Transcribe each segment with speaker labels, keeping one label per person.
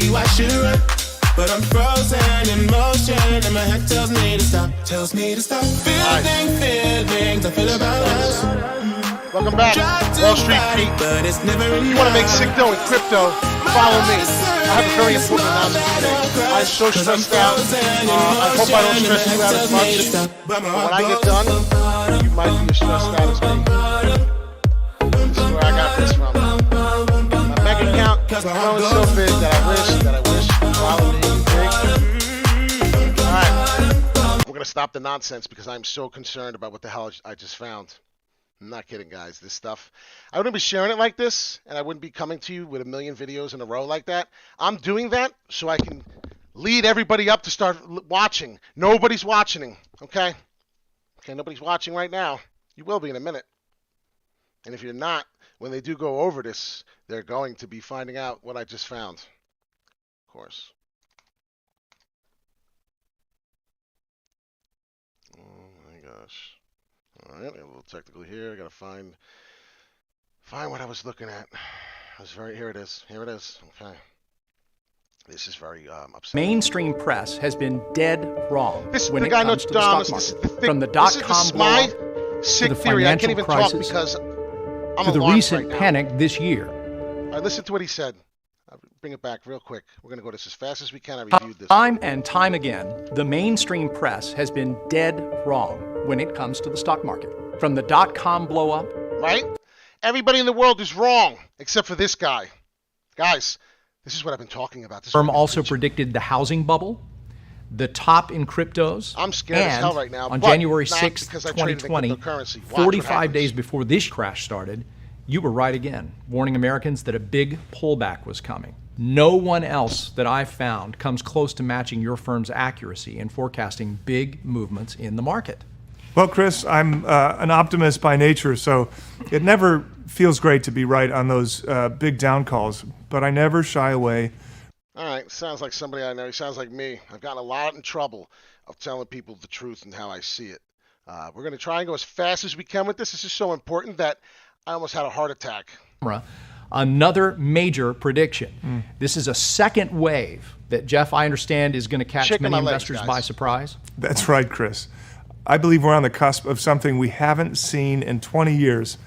Speaker 1: you I should run, but I'm frozen in motion, and my head tells me to stop. Feelings I feel about us.
Speaker 2: Welcome back, Wall Street Pete.
Speaker 1: But it's never enough.
Speaker 2: You want to make sick dough in crypto? Follow me. I have a very important announcement today. I'm so stressed out. I hope I don't stress you out as much. But when I get done, you might be as stressed out as me. This is where I got this from. My bank account is growing so big that I wish you followed me big. All right. We're going to stop the nonsense because I'm so concerned about what the hell I just found. I'm not kidding, guys. This stuff, I wouldn't be sharing it like this, and I wouldn't be coming to you with a million videos in a row like that. I'm doing that so I can lead everybody up to start watching. Nobody's watching, okay? Okay, nobody's watching right now. You will be in a minute. And if you're not, when they do go over this, they're going to be finding out what I just found. Of course. Oh my gosh. All right, a little technical here. I gotta find what I was looking at. Here it is. Okay. This is very upsetting.
Speaker 3: Mainstream press has been dead wrong when
Speaker 2: the
Speaker 3: it
Speaker 2: guy
Speaker 3: comes
Speaker 2: knows
Speaker 3: to the stock
Speaker 2: Dom.
Speaker 3: market. From the dot-com blow up
Speaker 2: sick
Speaker 3: to the
Speaker 2: theory. I can't
Speaker 3: financial
Speaker 2: even
Speaker 3: crisis,
Speaker 2: talk because I'm
Speaker 3: to the
Speaker 2: alarmed
Speaker 3: recent
Speaker 2: right now.
Speaker 3: panic this year.
Speaker 2: All right, listen to what he said. I'll bring it back real quick. We're gonna go this as fast as we can. I reviewed this.
Speaker 3: Time and time again, the mainstream press has been dead wrong when it comes to the stock market. From the dot-com blow up.
Speaker 2: Right? Everybody in the world is wrong except for this guy. Guys, this is what I've been talking about. This
Speaker 3: Firm also predicted the housing bubble, the top in cryptos.
Speaker 2: I'm scared as hell right now.
Speaker 3: On
Speaker 2: but
Speaker 3: January
Speaker 2: not
Speaker 3: 6th,
Speaker 2: because I traded in
Speaker 3: 2020,
Speaker 2: cryptocurrency. Watch what
Speaker 3: 45
Speaker 2: happens.
Speaker 3: days before this crash started, you were right again, warning Americans that a big pullback was coming. No one else that I've found comes close to matching your firm's accuracy in forecasting big movements in the market.
Speaker 4: Well, Chris, I'm an optimist by nature, so it never feels great to be right on those big down calls, but I never shy away.
Speaker 2: All right, sounds like somebody I know. He sounds like me. I've gotten a lot in trouble of telling people the truth and how I see it. We're going to try and go as fast as we can with this. This is so important that I almost had a heart attack.
Speaker 3: Another major prediction. This is a second wave that, Jeff, I understand, is going to catch many investors by surprise.
Speaker 4: That's right, Chris. I believe we're on the cusp of something we haven't seen in 20 years.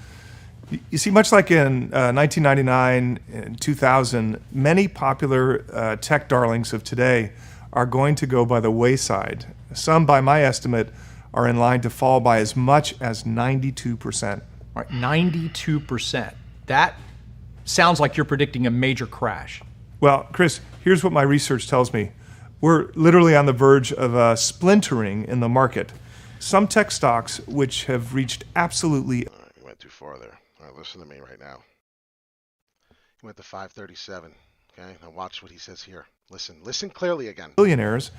Speaker 4: You see, much like in 1999 and 2000, many popular tech darlings of today are going to go by the wayside. Some, by my estimate, are in line to fall by as much as 92%.
Speaker 3: All right, 92%. That sounds like you're predicting a major crash.
Speaker 4: Well, Chris, here's what my research tells me. We're literally on the verge of a splintering in the market. Some tech stocks which have reached absolutely...
Speaker 2: All right, you went too far there. All right, listen to me right now. He went to 537, okay? Now watch what he says here. Listen clearly again.
Speaker 4: Billionaires,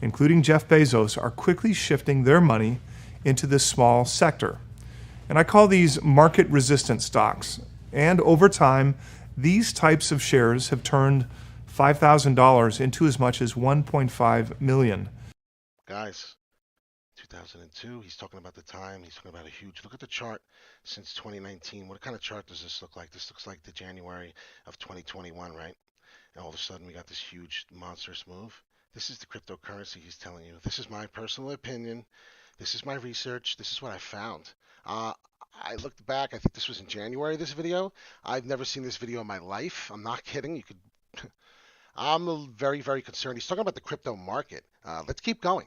Speaker 4: including Jeff Bezos, are quickly shifting their money into this small sector. And I call these market-resistant stocks. And over time, these types of shares have turned $5,000 into as much as $1.5 million.
Speaker 2: Guys, 2002, he's talking about the time. He's talking about a huge... Look at the chart since 2019. What kind of chart does this look like? This looks like the January of 2021, right? And all of a sudden, we got this huge, monstrous move. This is the cryptocurrency he's telling you. This is my personal opinion. This is my research. This is what I found. I looked back. I think this was in January, this video. I've never seen this video in my life. I'm not kidding. You could... I'm very, very concerned. He's talking about the crypto market. Let's keep going.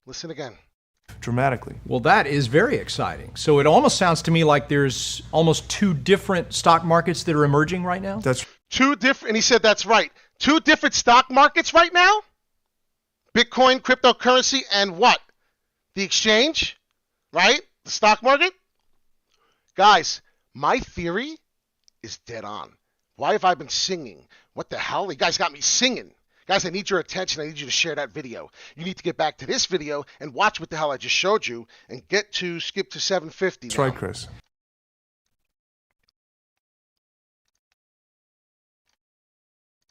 Speaker 2: Listen again.
Speaker 4: Dramatically.
Speaker 3: Well, that is very exciting. So it almost sounds to me like there's almost two different stock markets that are emerging right now.
Speaker 4: That's
Speaker 2: two different, and he said that's right. Two different stock markets right now? Bitcoin, cryptocurrency, and what? The exchange, right? The stock market? Guys, my theory is dead on. Why have I been singing? What the hell? You guys got me singing. Guys, I need your attention. I need you to share that video. You need to get back to this video and watch what the hell I just showed you and skip to 750
Speaker 4: That's
Speaker 2: now.
Speaker 4: right, Chris.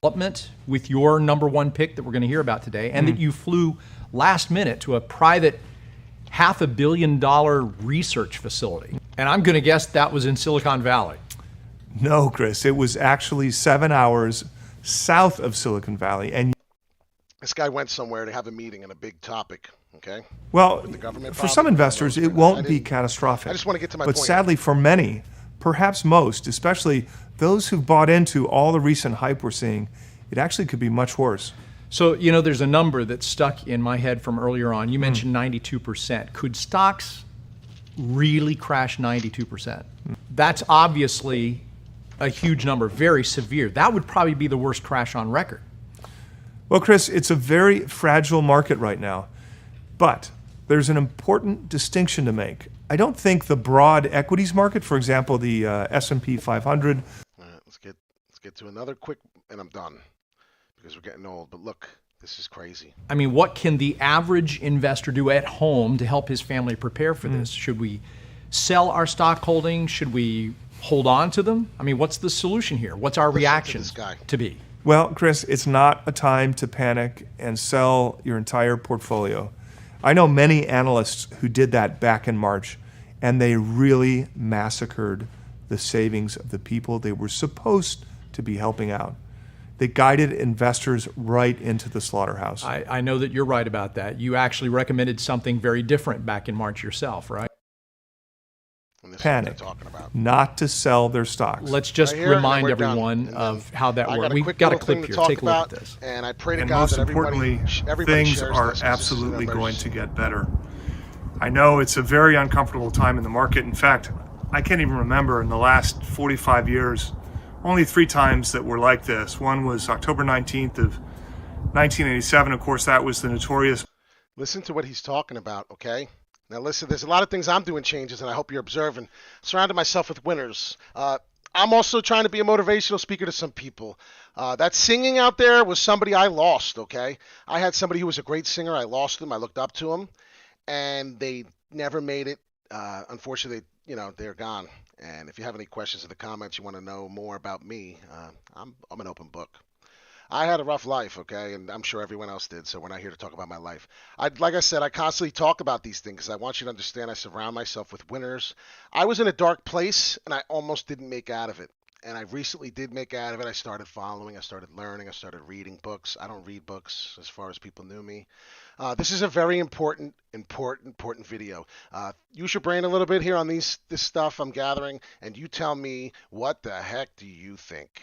Speaker 3: Development with your number one pick that we're going to hear about today, and that you flew last minute to a private $500 million research facility. And I'm going to guess that was in Silicon Valley.
Speaker 4: No, Chris, it was actually 7 hours south of Silicon Valley. And
Speaker 5: This guy went somewhere to have a meeting on a big topic, okay?
Speaker 4: well,
Speaker 5: The government
Speaker 4: for some
Speaker 5: problem,
Speaker 4: investors,
Speaker 5: I
Speaker 4: it won't be
Speaker 5: didn't-
Speaker 4: catastrophic.
Speaker 5: I just want to get to my
Speaker 4: But
Speaker 5: point.
Speaker 4: sadly, for many, perhaps most, especially those who've bought into all the recent hype we're seeing, it actually could be much worse.
Speaker 3: So, there's a number that stuck in my head from earlier on. You mentioned 92%. Could stocks really crash 92%? That's obviously a huge number, very severe. That would probably be the worst crash on record.
Speaker 4: Well, Chris, it's a very fragile market right now. But there's an important distinction to make. I don't think the broad equities market, for example, the S&P 500.
Speaker 5: All right, let's get to another quick, and I'm done because we're getting old. But look, this is crazy.
Speaker 3: I mean, what can the average investor do at home to help his family prepare for this? Should we sell our stock holdings? Should we hold on to them? I mean, what's the solution here? What's our reaction
Speaker 5: this guy.
Speaker 3: to be?
Speaker 4: Well, Chris, it's not a time to panic and sell your entire portfolio. I know many analysts who did that back in March, and they really massacred the savings of the people they were supposed to be helping out. They guided investors right into the slaughterhouse.
Speaker 3: I know that you're right about that. You actually recommended something very different back in March yourself, right?
Speaker 5: And this
Speaker 4: Panic.
Speaker 5: is what they're talking about.
Speaker 4: Not to sell their stocks.
Speaker 3: Let's just
Speaker 5: Right here, and
Speaker 3: remind
Speaker 5: we're done.
Speaker 3: everyone
Speaker 5: And then
Speaker 3: of how that
Speaker 5: I
Speaker 3: works.
Speaker 5: got a
Speaker 3: We've
Speaker 5: quick
Speaker 3: got a
Speaker 5: little thing
Speaker 3: clip
Speaker 5: to
Speaker 3: here.
Speaker 5: talk
Speaker 3: Take a look
Speaker 5: about,
Speaker 3: at this.
Speaker 5: and I pray to
Speaker 4: And
Speaker 5: God
Speaker 4: most
Speaker 5: that everybody,
Speaker 4: importantly, things
Speaker 5: shares
Speaker 4: are
Speaker 5: this.
Speaker 4: absolutely
Speaker 5: This is
Speaker 4: going to get better. I know it's a very uncomfortable time in the market. In fact, I can't even remember in the last 45 years, only 3 times that were like this. One was October 19th of 1987. Of course, that was the notorious.
Speaker 5: Listen to what he's talking about, okay? Now listen, there's a lot of things I'm doing changes, and I hope you're observing. Surrounded myself with winners. I'm also trying to be a motivational speaker to some people. That singing out there was somebody I lost, okay? I had somebody who was a great singer. I lost him. I looked up to him, and they never made it. Unfortunately, they're gone. And if you have any questions in the comments, you want to know more about me, I'm an open book. I had a rough life, okay, and I'm sure everyone else did, so we're not here to talk about my life. Like I said, I constantly talk about these things because I want you to understand I surround myself with winners. I was in a dark place, and I almost didn't make out of it. And I recently did make out of it. I started following, I started learning, I started reading books. I don't read books as far as people knew me. This is a very important video. Use your brain a little bit here on this stuff I'm gathering, and you tell me, what the heck do you think?